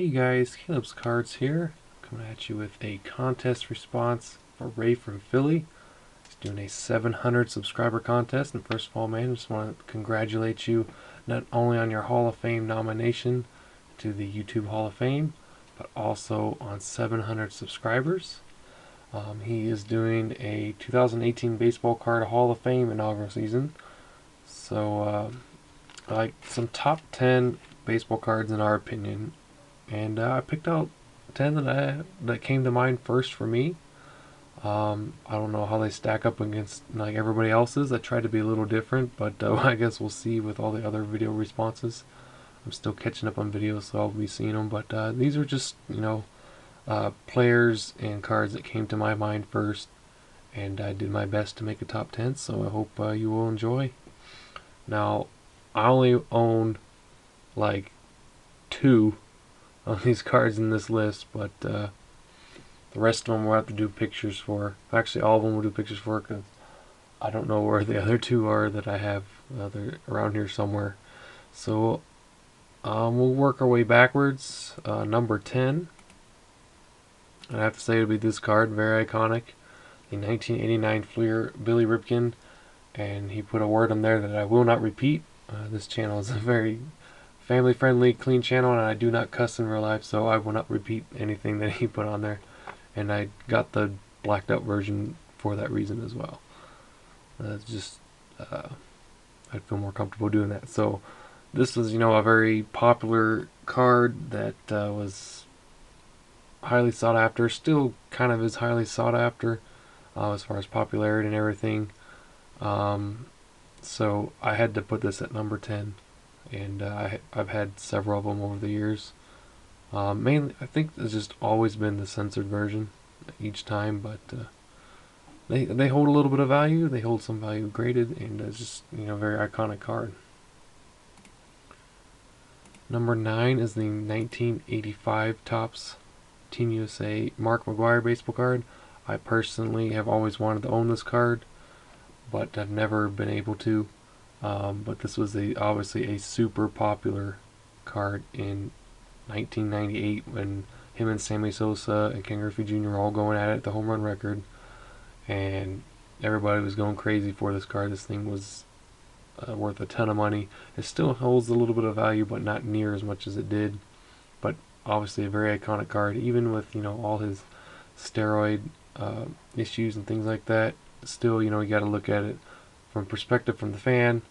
Hey guys, Caleb's Cards here, coming at you with a contest response for Ray from Philly. He's doing a 700 subscriber contest, and first of all, man, I just want to congratulate you not only on your Hall of Fame nomination to the YouTube Hall of Fame, but also on 700 subscribers. He is doing a 2018 Baseball Card Hall of Fame inaugural season. So, like some top 10 baseball cards in our opinion. And I picked out 10 that came to mind first for me. I don't know how they stack up against like everybody else's. I tried to be a little different, but I guess we'll see with all the other video responses. I'm still catching up on videos, so I'll be seeing them. But these are just, players and cards that came to my mind first, and I did my best to make a top 10. So I hope you will enjoy. Now, I only own like 2 on these cards in this list, but the rest of them we'll have to do pictures for. Actually, all of them we'll do pictures for, because I don't know where the other 2 are that I have. They're around here somewhere. So we'll work our way backwards. Number 10, I have to say it'll be this card, very iconic, the 1989 Fleer Billy Ripken, and he put a word on there that I will not repeat. This channel is a very family-friendly, clean channel, and I do not cuss in real life, so I will not repeat anything that he put on there. And I got the blacked out version for that reason as well. I'd feel more comfortable doing that. So this was, a very popular card that was highly sought after. Still kind of is highly sought after as far as popularity and everything. So I had to put this at number 10. And I've had several of them over the years. Mainly, I think it's just always been the censored version each time, but they hold a little bit of value. They hold some value graded, and it's just very iconic card. Number 9 is the 1985 Topps Team USA Mark McGwire baseball card. I personally have always wanted to own this card, but I've never been able to. But this was obviously a super popular card in 1998 when him and Sammy Sosa and Ken Griffey Jr. were all going at it, the home run record, and everybody was going crazy for this card. This thing was worth a ton of money. It still holds a little bit of value, but not near as much as it did. But obviously a very iconic card, even with all his steroid issues and things like that. Still, you got to look at it from perspective from the fan.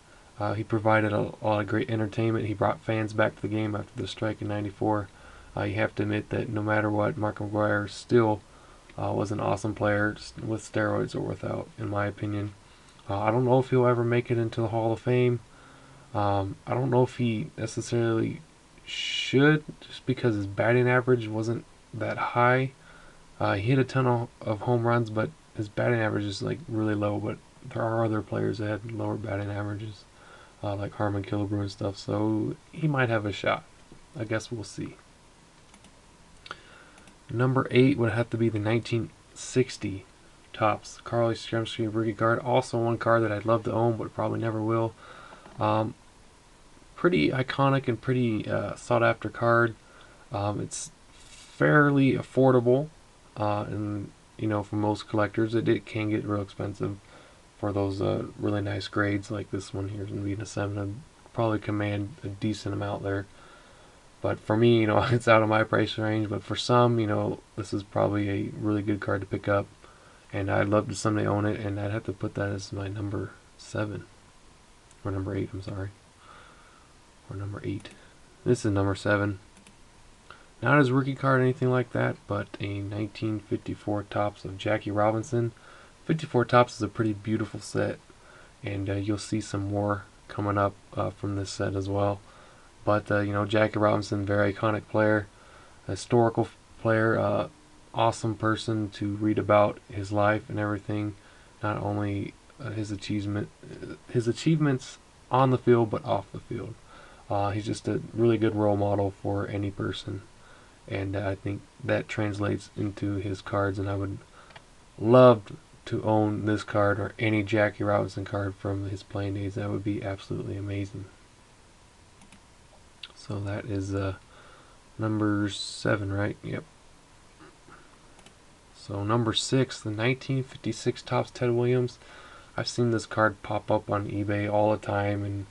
He provided a lot of great entertainment. He brought fans back to the game after the strike in '94. You have to admit that no matter what, Mark McGwire still was an awesome player, with steroids or without, in my opinion. I don't know if he'll ever make it into the Hall of Fame. I don't know if he necessarily should, just because his batting average wasn't that high. He hit a ton of home runs, but his batting average is like really low. But there are other players that had lower batting averages, like Harmon Killebrew and stuff, so he might have a shot. I guess we'll see. Number 8 would have to be the 1960 Topps Carly Yastrzemski rookie card. Also one card that I'd love to own, but probably never will. Pretty iconic and pretty sought after card. It's fairly affordable, and for most collectors, it can get real expensive. For those really nice grades like this one here, going to be a 7, I'd probably command a decent amount there. But for me, it's out of my price range. But for some, this is probably a really good card to pick up, and I'd love to someday own it. And I'd have to put that as my number 7, or number 8. I'm sorry, or number 8. This is number 7. Not his rookie card or anything like that, but a 1954 Topps of Jackie Robinson. 54 Topps is a pretty beautiful set, and you'll see some more coming up from this set as well. But Jackie Robinson, very iconic player, historical player, awesome person to read about his life and everything. Not only his achievements on the field, but off the field. He's just a really good role model for any person, and I think that translates into his cards. And I would love to own this card or any Jackie Robinson card from his playing days. That would be absolutely amazing. So that is number 7, right? Yep. So number 6, the 1956 Topps Ted Williams. I've seen this card pop up on eBay all the time,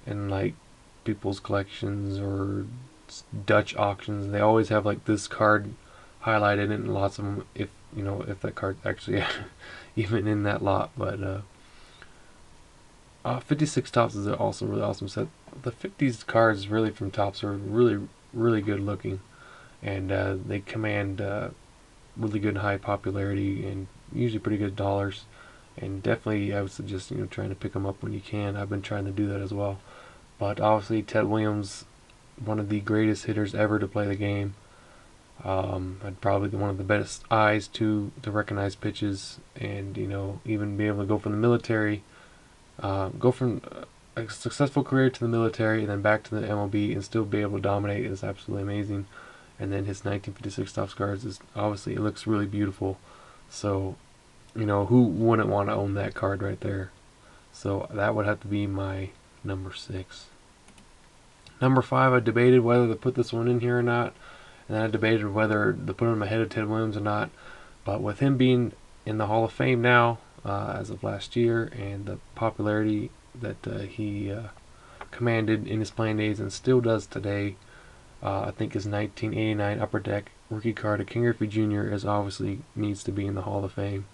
and like people's collections or Dutch auctions. They always have like this card highlighted in lots of them. If you know if that card actually even in that lot, but 56 Topps is also really awesome set. The 50s cards really from Topps are really good looking, and they command really good high popularity and usually pretty good dollars. And definitely I would suggest trying to pick them up when you can. I've been trying to do that as well. But obviously Ted Williams, one of the greatest hitters ever to play the game. Had probably one of the best eyes to recognize pitches, and even be able to go from the military, go from a successful career to the military and then back to the MLB and still be able to dominate is absolutely amazing. And then his 1956 Topps cards is obviously, it looks really beautiful. So who wouldn't want to own that card right there? So that would have to be my number 6. Number 5, I debated whether to put this one in here or not, and then I debated whether to put him ahead of Ted Williams or not. But with him being in the Hall of Fame now, as of last year, and the popularity that he commanded in his playing days and still does today, I think his 1989 Upper Deck rookie card of King Griffey Jr. is obviously needs to be in the Hall of Fame.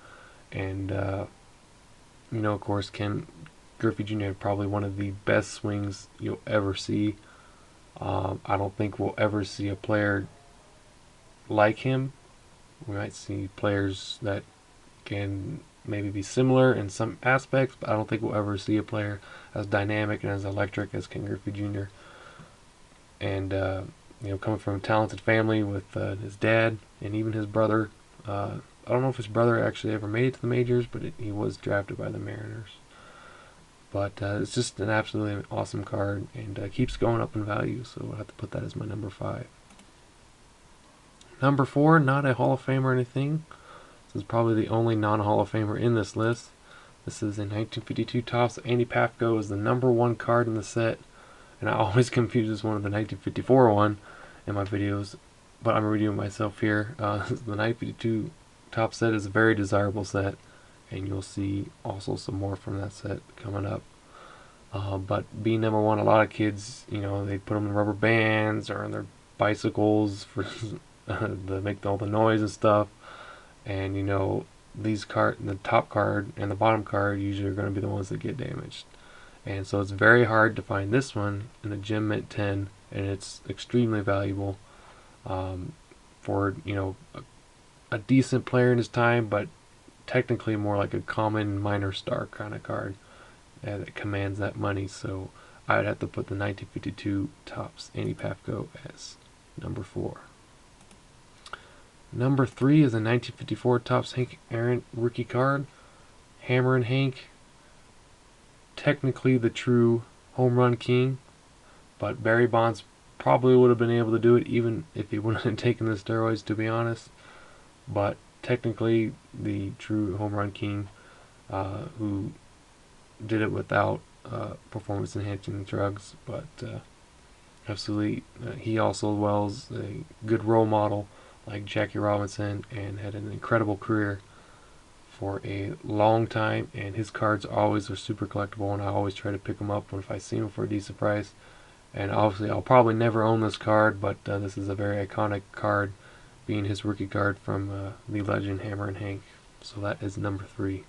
And of course, Ken Griffey Jr. had probably one of the best swings you'll ever see. I don't think we'll ever see a player like him. We might see players that can maybe be similar in some aspects, but I don't think we'll ever see a player as dynamic and as electric as Ken Griffey Jr. And coming from a talented family with his dad and even his brother. I don't know if his brother actually ever made it to the majors, but he was drafted by the Mariners. But it's just an absolutely awesome card, and keeps going up in value, so I'll have to put that as my number 5. Number 4, not a Hall of Fame or anything. This is probably the only non-Hall of Famer in this list. This is a 1952 Topps. Andy Pafko is the number 1 card in the set, and I always confuse this one with the 1954 one in my videos, but I'm redoing myself here. The 1952 Topps set is a very desirable set, and you'll see also some more from that set coming up. But being number 1, a lot of kids, they put them in rubber bands or on their bicycles for to make all the noise and stuff. And these the top card and the bottom card usually are going to be the ones that get damaged. And so it's very hard to find this one in a Gem Mint 10, and it's extremely valuable for a decent player in his time, but technically more like a common minor star kind of card that commands that money. So I would have to put the 1952 Topps Andy Pafko as number 4. Number 3 is a 1954 Topps Hank Aaron rookie card. Hammer and Hank, technically the true home run king, but Barry Bonds probably would have been able to do it even if he wouldn't have taken the steroids, to be honest. But technically the true home run king, who did it without performance enhancing drugs. But absolutely, he also was a good role model like Jackie Robinson, and had an incredible career for a long time, and his cards always are super collectible, and I always try to pick them up if I see them for a decent price. And obviously I'll probably never own this card, but this is a very iconic card, being his rookie card from the legend Hammer and Hank. So that is number 3.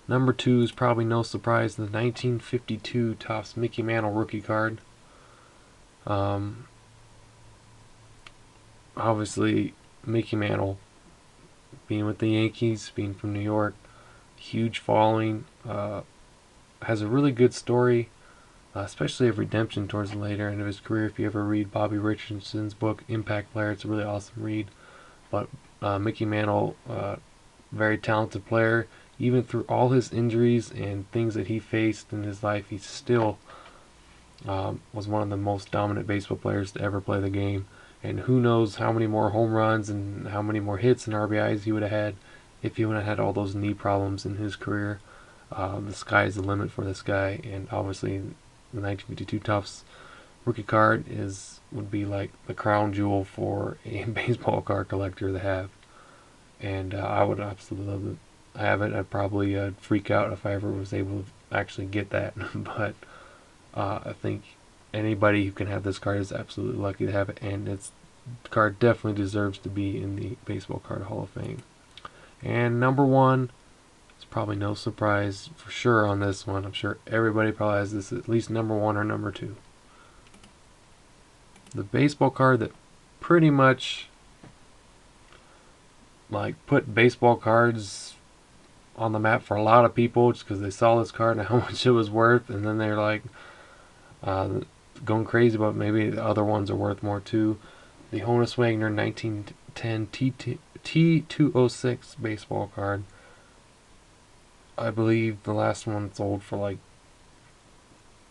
Number 2 is probably no surprise, the 1952 Topps Mickey Mantle rookie card. Obviously, Mickey Mantle, being with the Yankees, being from New York, huge following, has a really good story, especially of redemption towards the later end of his career. If you ever read Bobby Richardson's book, Impact Player, it's a really awesome read. But Mickey Mantle, very talented player. Even through all his injuries and things that he faced in his life, he still was one of the most dominant baseball players to ever play the game. And who knows how many more home runs and how many more hits and RBIs he would have had if he wouldn't have had all those knee problems in his career. The sky is the limit for this guy, and obviously the 1952 Topps rookie card would be like the crown jewel for a baseball card collector to have. And I would absolutely love to have it. I'd probably freak out if I ever was able to actually get that. But I think anybody who can have this card is absolutely lucky to have it, and the card definitely deserves to be in the Baseball Card Hall of Fame. And number one, it's probably no surprise for sure on this one. I'm sure everybody probably has this at least number one or number two. The baseball card that pretty much like put baseball cards on the map for a lot of people just because they saw this card and how much it was worth, and then they're like going crazy about maybe the other ones are worth more too. The Honus Wagner 1910 T206 baseball card. I believe the last one sold for like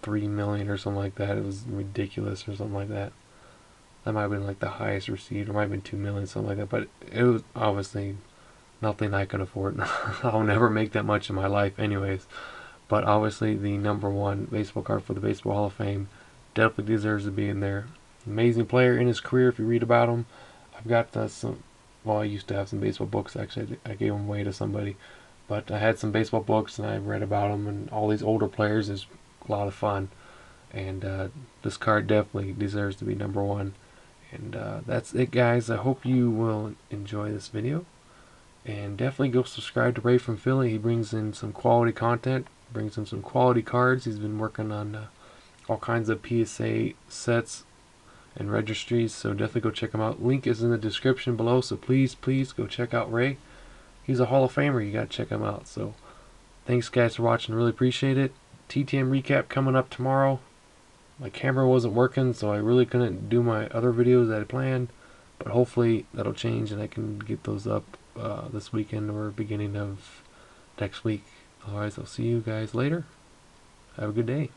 3 million or something like that. It was ridiculous or something like that. That might have been like the highest received, or might have been 2 million, something like that. But it was obviously nothing I could afford. I'll never make that much in my life anyways. But obviously the number one baseball card for the Baseball Hall of Fame definitely deserves to be in there. Amazing player in his career if you read about him. I've got some, well, I used to have some baseball books. Actually, I gave them away to somebody. But I had some baseball books and I read about them, and all these older players is a lot of fun. And this card definitely deserves to be number one. And that's it, guys. I hope you will enjoy this video. And definitely go subscribe to Ray from Philly. He brings in some quality content, brings in some quality cards. He's been working on all kinds of PSA sets and registries, so definitely go check him out. Link is in the description below, so please go check out Ray. He's a Hall of Famer. You got to check him out. So thanks, guys, for watching. Really appreciate it. TTM recap coming up tomorrow. My camera wasn't working, so I really couldn't do my other videos that I planned, but hopefully that'll change and I can get those up this weekend or beginning of next week. Otherwise, I'll see you guys later. Have a good day.